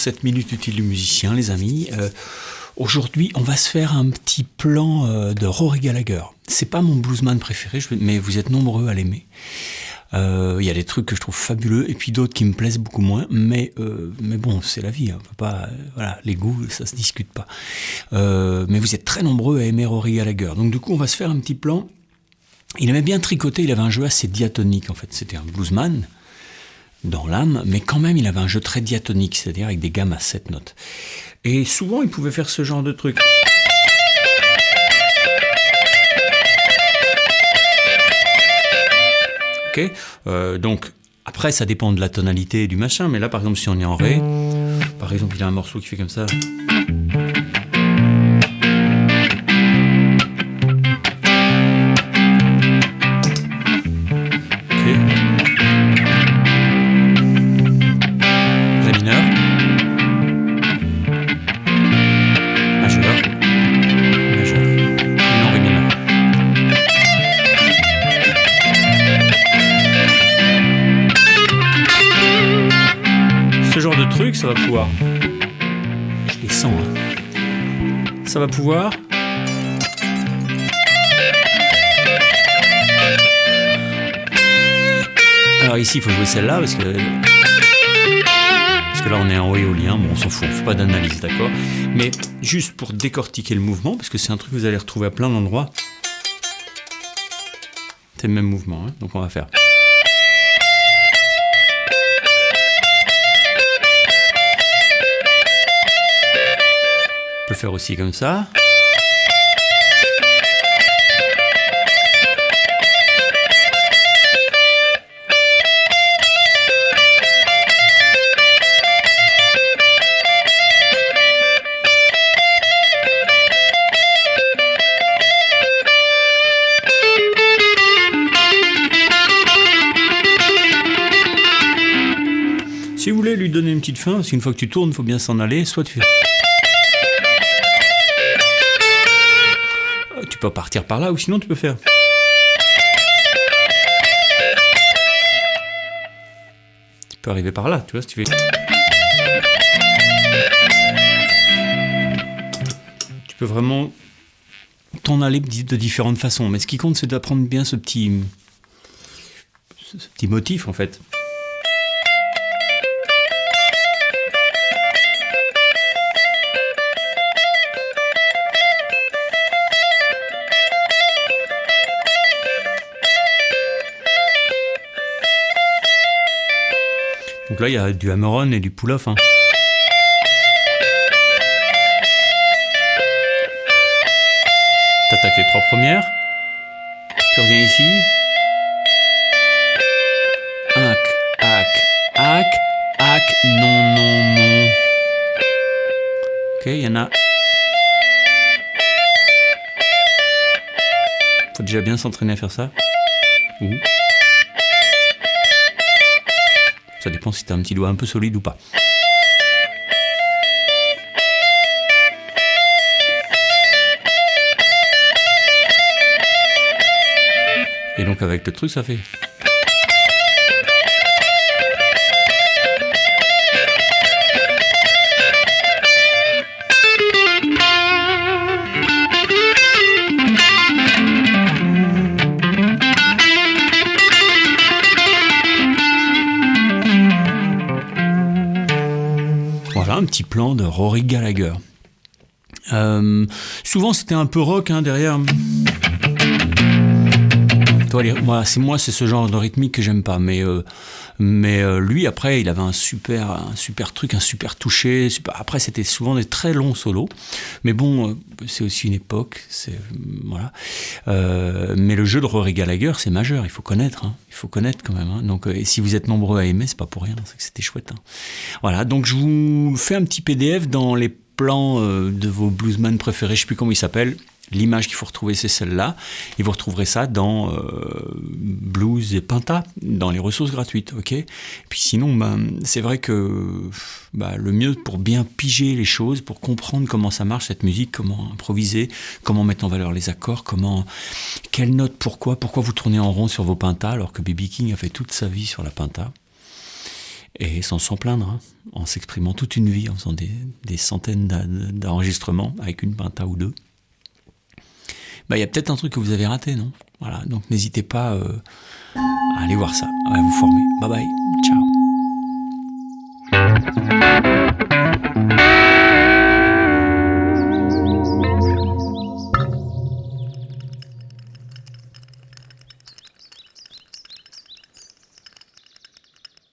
cette minute utile du musicien, les amis. Aujourd'hui, on va se faire un petit plan de Rory Gallagher. C'est pas mon bluesman préféré, mais vous êtes nombreux à l'aimer. Il y a des trucs que je trouve fabuleux et puis d'autres qui me plaisent beaucoup moins. Mais bon, c'est la vie. Hein. On peut pas, voilà, les goûts, ça se discute pas. Mais vous êtes très nombreux à aimer Rory Gallagher. Donc du coup, on va se faire un petit plan. Il aimait bien tricoter. Il avait un jeu assez diatonique en fait. C'était un bluesman dans l'âme, mais quand même il avait un jeu très diatonique, c'est-à-dire avec des gammes à 7 notes. Et souvent il pouvait faire ce genre de truc. Ok, donc après ça dépend de la tonalité et du machin, mais là par exemple si on est en Ré, par exemple il a un morceau qui fait comme ça. Ça va pouvoir, je les sens, hein. Ça va pouvoir alors ici il faut jouer celle-là parce que là on est en éolien, bon on s'en fout, on fait pas d'analyse, d'accord, mais juste pour décortiquer le mouvement, parce que c'est un truc que vous allez retrouver à plein d'endroits, c'est le même mouvement, hein. Donc on va faire on peut faire aussi comme ça. Si vous voulez lui donner une petite fin, parce qu'une fois que tu tournes, il faut bien s'en aller, soit tu fais... Tu peux partir par là, ou sinon tu peux faire... Tu peux arriver par là, tu vois, si tu fais... Tu peux vraiment t'en aller de différentes façons, mais ce qui compte, c'est d'apprendre bien ce petit motif, en fait. Donc là, il y a du hammer-on et du pull-off. Hein. T'attaques les 3 premières. Tu reviens ici. Hack, hack, hack, hack, non, non, non. Ok, il y en a... Faut déjà bien s'entraîner à faire ça. Ouh. Ça dépend si tu as un petit doigt un peu solide ou pas. Et donc avec le truc, ça fait... Voilà un petit plan de Rory Gallagher. Souvent c'était un peu rock hein, derrière. Moi c'est ce genre de rythmique que j'aime pas, mais lui après il avait un super truc, un super touché. Après c'était souvent des très longs solos, mais bon c'est aussi une époque, voilà. Mais le jeu de Rory Gallagher c'est majeur, il faut connaître quand même. Hein. Donc et si vous êtes nombreux à aimer, c'est pas pour rien, c'est que c'était chouette. Hein. Voilà, donc je vous fais un petit PDF dans les plans de vos bluesmen préférés, je sais plus comment ils s'appellent. L'image qu'il faut retrouver, c'est celle-là. Et vous retrouverez ça dans Blues et Pinta, dans les ressources gratuites. Ok. Puis sinon, c'est vrai que le mieux pour bien piger les choses, pour comprendre comment ça marche cette musique, comment improviser, comment mettre en valeur les accords, quelle note, pourquoi vous tournez en rond sur vos Pintas alors que B.B. King a fait toute sa vie sur la Pinta. et sans s'en plaindre, hein, en s'exprimant toute une vie, en faisant des centaines d'enregistrements avec une pinta ou deux. Il y a peut-être un truc que vous avez raté, non? Voilà, donc n'hésitez pas à aller voir ça, à vous former. Bye bye, ciao.